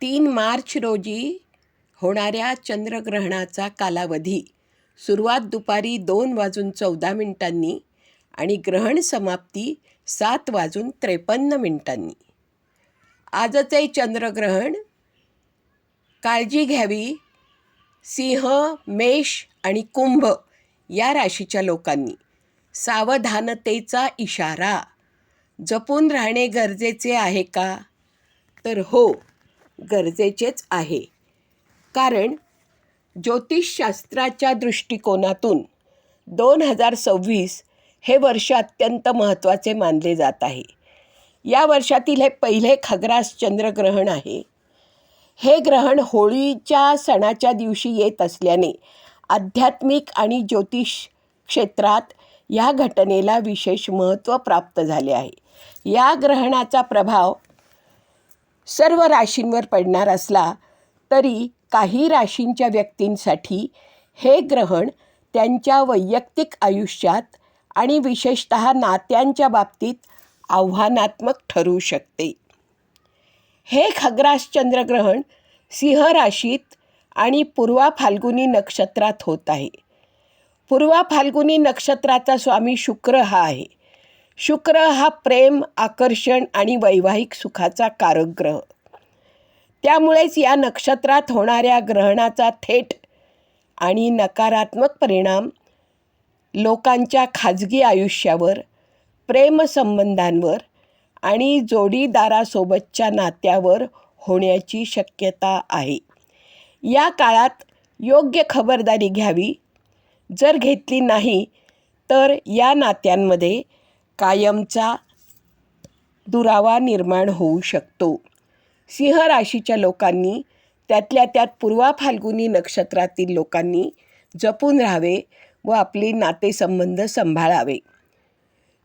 3 मार्च रोजी होणाऱ्या चंद्रग्रहणाचा कालावधी सुरुवात दुपारी 2:14 आणि ग्रहण समाप्ती 7:53. आजचे चंद्रग्रहण. काळजी घ्यावी सिंह, मेष आणि कुंभ या राशीच्या लोकांनी. सावधानतेचा इशारा. जपून राहणे गरजेचे आहे का? तर हो, गरजेचेच आहे. कारण ज्योतिषशास्त्राच्या दृष्टिकोनातून 2026 हे वर्ष अत्यंत महत्त्वाचे मानले जात आहे. या वर्षातील हे पहिले खग्रास चंद्रग्रहण आहे. हे ग्रहण होळीच्या सणाच्या दिवशी येत असल्याने आध्यात्मिक आणि ज्योतिष क्षेत्रात या घटनेला विशेष महत्त्व प्राप्त झाले आहे. या ग्रहणाचा प्रभाव सर्व राशींवर पडणार असला तरी काही राशींच्या व्यक्तींसाठी हे ग्रहण त्यांच्या वैयक्तिक आयुष्यात आणि विशेषतः नात्यांच्या बाबतीत आव्हानात्मक ठरू शकते. हे खग्रास चंद्रग्रहण सिंह राशीत आणि पूर्वा फाल्गुनी नक्षत्रात होत आहे. पूर्वा फाल्गुनी नक्षत्राचा स्वामी शुक्र हा आहे. शुक्र हा प्रेम, आकर्षण आणि वैवाहिक सुखाचा कारक ग्रह. त्यामुळेच या नक्षत्रात होणाऱ्या ग्रहणाचा थेट आणि नकारात्मक परिणाम लोकांच्या खाजगी आयुष्यावर, प्रेमसंबंधांवर आणि जोडीदारासोबतच्या नात्यावर होण्याची शक्यता आहे. या काळात योग्य खबरदारी घ्यावी. जर घेतली नाही तर या नात्यांमध्ये कायमचा दुरावा निर्माण होऊ शकतो. सिंह राशीच्या लोकांनी, त्यातल्या त्यात पूर्वा फाल्गुनी नक्षत्रातील लोकांनी जपून राहावे व आपले नातेसंबंध सांभाळावे.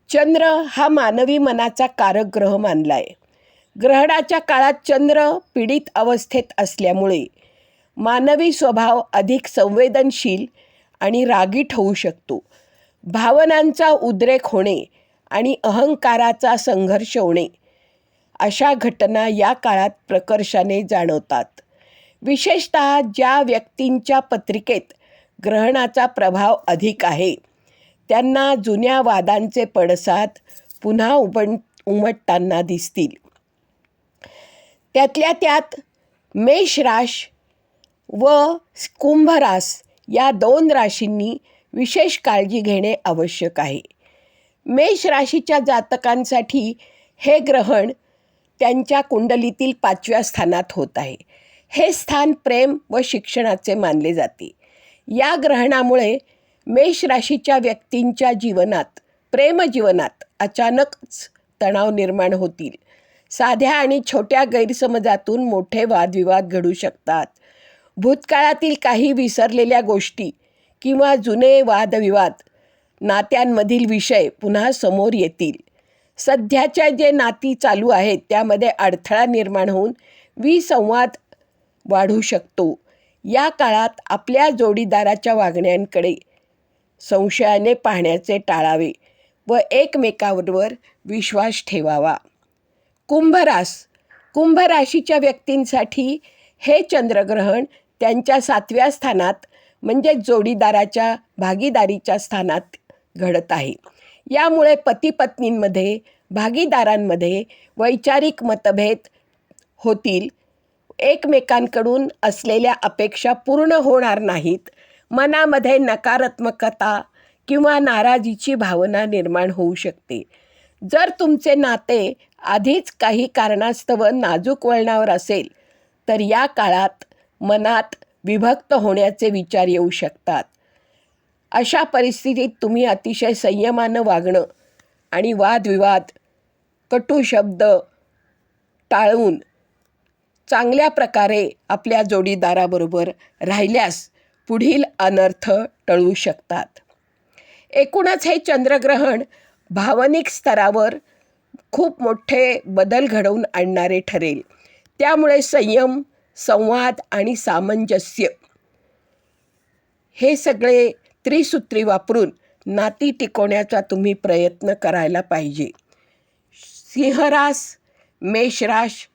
चंद्र हा मानवी मनाचा कारक ग्रह मानला आहे. ग्रहणाच्या काळात चंद्र पीडित अवस्थेत असल्यामुळे मानवी स्वभाव अधिक संवेदनशील आणि रागीट होऊ शकतो. भावनांचा उद्रेक होणे आणि अहंकाराचा संघर्ष होणे अशा घटना या काळात प्रकर्षाने जाणवतात. विशेषतः ज्या व्यक्तींच्या पत्रिकेत ग्रहणाचा प्रभाव अधिक आहे त्यांना जुन्या वादांचे पडसाद पुन्हा उमटताना दिसतील. त्यातल्या त्यात मेष राश व कुंभ रास या 2 राशींनी विशेष काळजी घेणे आवश्यक आहे. मेष राशीच्या जातकांसाठी हे ग्रहण त्यांच्या कुंडलीतील 5व्या स्थानात होत आहे. हे स्थान प्रेम व शिक्षणाचे मानले जाते. या ग्रहणामुळे मेष राशीच्या व्यक्तींच्या जीवनात, प्रेमजीवनात अचानकच तणाव निर्माण होतील. साध्या आणि छोट्या गैरसमजातून मोठे वादविवाद घडू शकतात. भूतकाळातील काही विसरलेल्या गोष्टी किंवा जुने वादविवाद, नात्यांमधील विषय पुन्हा समोर येतील. सध्याच्या जे नाती चालू आहेत त्यामध्ये अडथळा निर्माण होऊन विसंवाद वाढू शकतो. या काळात आपल्या जोडीदाराच्या वागण्यांकडे संशयाने पाहण्याचे टाळावे व एकमेकांवर विश्वास ठेवावा. कुंभ राशीच्या व्यक्तींसाठी हे चंद्रग्रहण त्यांच्या 7व्या स्थानात म्हणजे जोडीदाराच्या भागीदारीच्या स्थानात घडत आहे. यामुळे पती-पत्नींमध्ये, भागीदारांमध्ये वैचारिक मतभेद होतील. एकमेकांकडून असलेल्या अपेक्षा पूर्ण होणार नाहीत. मनामध्ये नकारात्मकता किंवा नाराजीची भावना निर्माण होऊ शकते. जर तुमचे नाते आधीच काही कारणास्तव नाजूक वळणावर असेल तर या काळात मनात विभक्त होण्याचे विचार येऊ शकतात. अशा परिस्थितीत तुम्ही अतिशय संयमानं वागणं आणि वादविवाद, कटू शब्द टाळून चांगल्या प्रकारे आपल्या जोडीदाराबरोबर राहिल्यास पुढील अनर्थ टळू शकतात. एकूणच हे चंद्रग्रहण भावनिक स्तरावर खूप मोठे बदल घडवून आणणारे ठरेल. त्यामुळे संयम, संवाद आणि सामंजस्य हे सगळे त्रिसूत्री वापरून नाती टिकवण्याचा तुम्ही प्रयत्न करायला पाहिजे. सिंहरास, मेषराश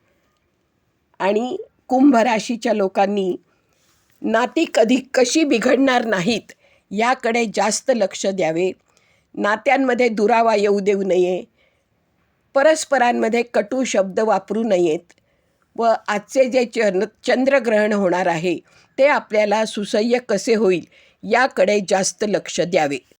आणि कुंभ राशीच्या लोकांनी नाती कशी बिघडणार नाहीत याकडे जास्त लक्ष द्यावे. नात्यांमध्ये दुरावा येऊ देऊ नये. परस्परांमध्ये कटू शब्द वापरू नयेत. व आजचे जे चंद्रग्रहण होणार आहे ते आपल्याला सुसह्य कसे होईल याकडे जास्त लक्ष द्यावे.